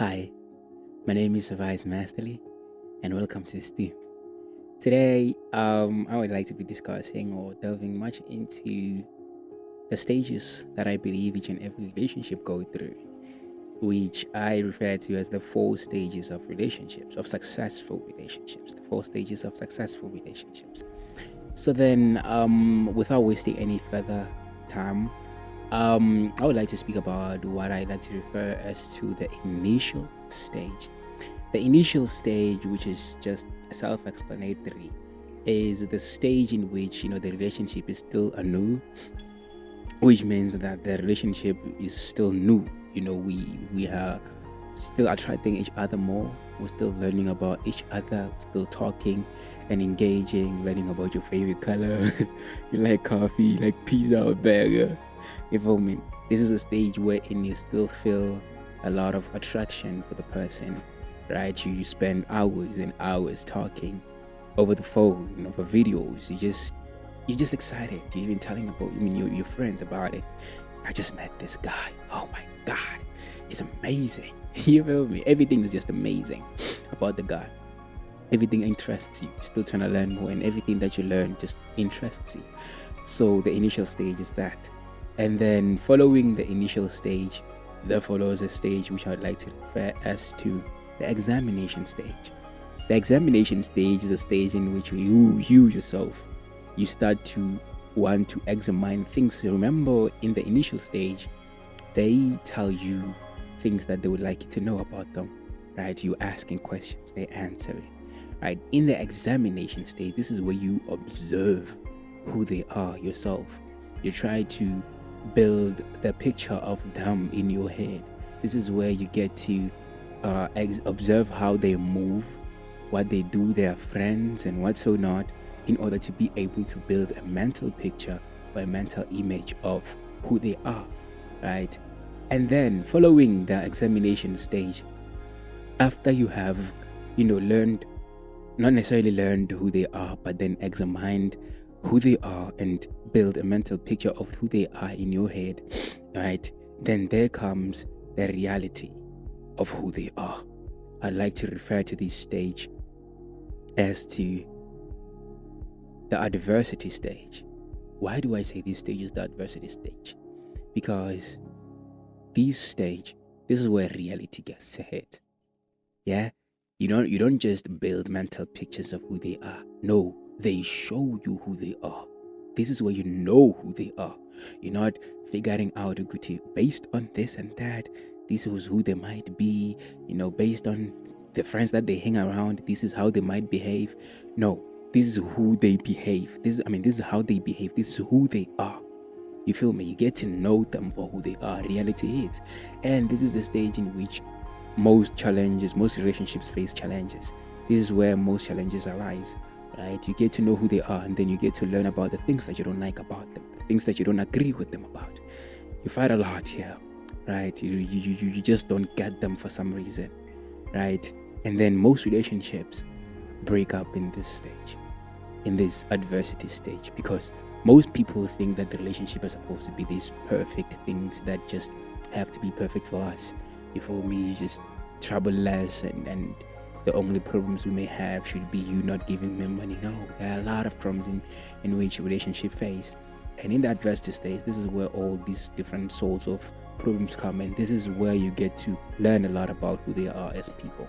Hi, my name is Vice Masterly, and welcome to this team. Today, I would like to be discussing or delving much into the stages that I believe each and every relationship go through, which I refer to as the four stages of relationships, of successful relationships, the four stages of successful relationships. So then, without wasting any further time, I would like to speak about what I like to refer as to the initial stage. The initial stage, which is just self-explanatory, is the stage in which the relationship is still anew, which means that the relationship is still new. We are still attracting each other more. We're still learning about each other, still talking and engaging, learning about your favorite color. You like coffee, you like pizza or burger. You feel me? This is a stage wherein you still feel a lot of attraction for the person, right? You spend hours and hours talking over the phone, over videos. You're just excited. You're even telling about your friends about it. I just met this guy. Oh my god, he's amazing. You feel me? Everything is just amazing about the guy. Everything interests you. You're still trying to learn more, and everything that you learn just interests you. So the initial stage is that. And then following the initial stage, there follows a stage which I'd like to refer as to the examination stage. The examination stage is a stage in which you yourself, you start to want to examine things. Remember, in the initial stage, they tell you things that they would like you to know about them, right? You asking questions, they answering, right? In the examination stage, this is where you observe who they are yourself. You try to build the picture of them in your head. This is where you get to observe how they move, what they do, their friends, and what so not, in order to be able to build a mental picture or a mental image of who they are, right? And then following the examination stage, after you have, learned, not necessarily learned who they are, but then examined who they are and build a mental picture of who they are in your head, right? Then there comes the reality of who they are. I'd like to refer to this stage as to the adversity stage. Why do I say this stage is the adversity stage? Because this is where reality gets to hit. Yeah? You don't just build mental pictures of who they are. No, they show you who they are. This is where you know who they are. You're not figuring out based on this and that. This is who they might be, based on the friends that they hang around. This is how they might behave. No, this is who they behave. This is how they behave. This is who they are. You feel me? You get to know them for who they are. Reality is. And this is the stage in which most relationships face challenges. This is where most challenges arise, right? You get to know who they are, and then you get to learn about the things that you don't like about them, the things that you don't agree with them about. You fight a lot here, right? You just don't get them for some reason, right? And then most relationships break up in this stage, in this adversity stage, because most people think that the relationship is supposed to be these perfect things that just have to be perfect for us. You feel me? Just trouble less, and the only problems we may have should be you not giving me money. No, there are a lot of problems in which relationship face. And in the adversity stage, this is where all these different sorts of problems come, and this is where you get to learn a lot about who they are as people.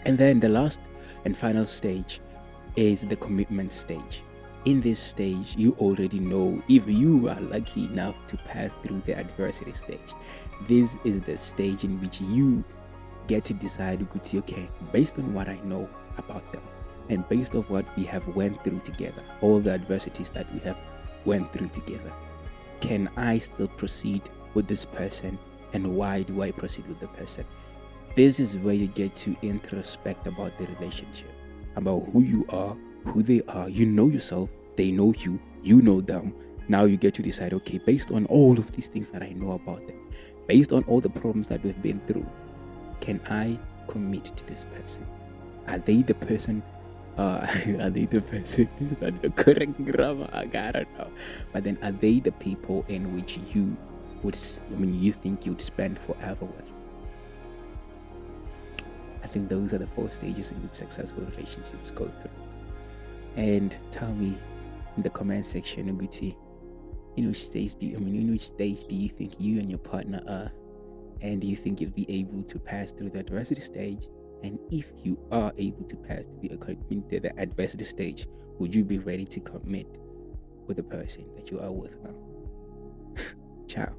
And then the last and final stage is the commitment stage. In this stage, you already know, if you are lucky enough to pass through the adversity stage, this is the stage in which you get to decide, okay, based on what I know about them and based on what we have went through together, all the adversities that we have went through together, can I still proceed with this person, and why do I proceed with the person? This is where you get to introspect about the relationship, about who you are, who they are. You know yourself, they know you, you know them. Now you get to decide, okay, based on all of these things that I know about them, based on all the problems that we've been through, can I commit to this person? Are they the person? Are they the person? Is that the correct grammar? I don't know. But then, are they the people in which you think you'd spend forever with? I think those are the 4 stages in which successful relationships go through. And tell me in the comment section, Uguti, in which stage do you think you and your partner are? And do you think you'll be able to pass through the adversity stage? And if you are able to pass through the adversity stage, would you be ready to commit with the person that you are with now? Ciao.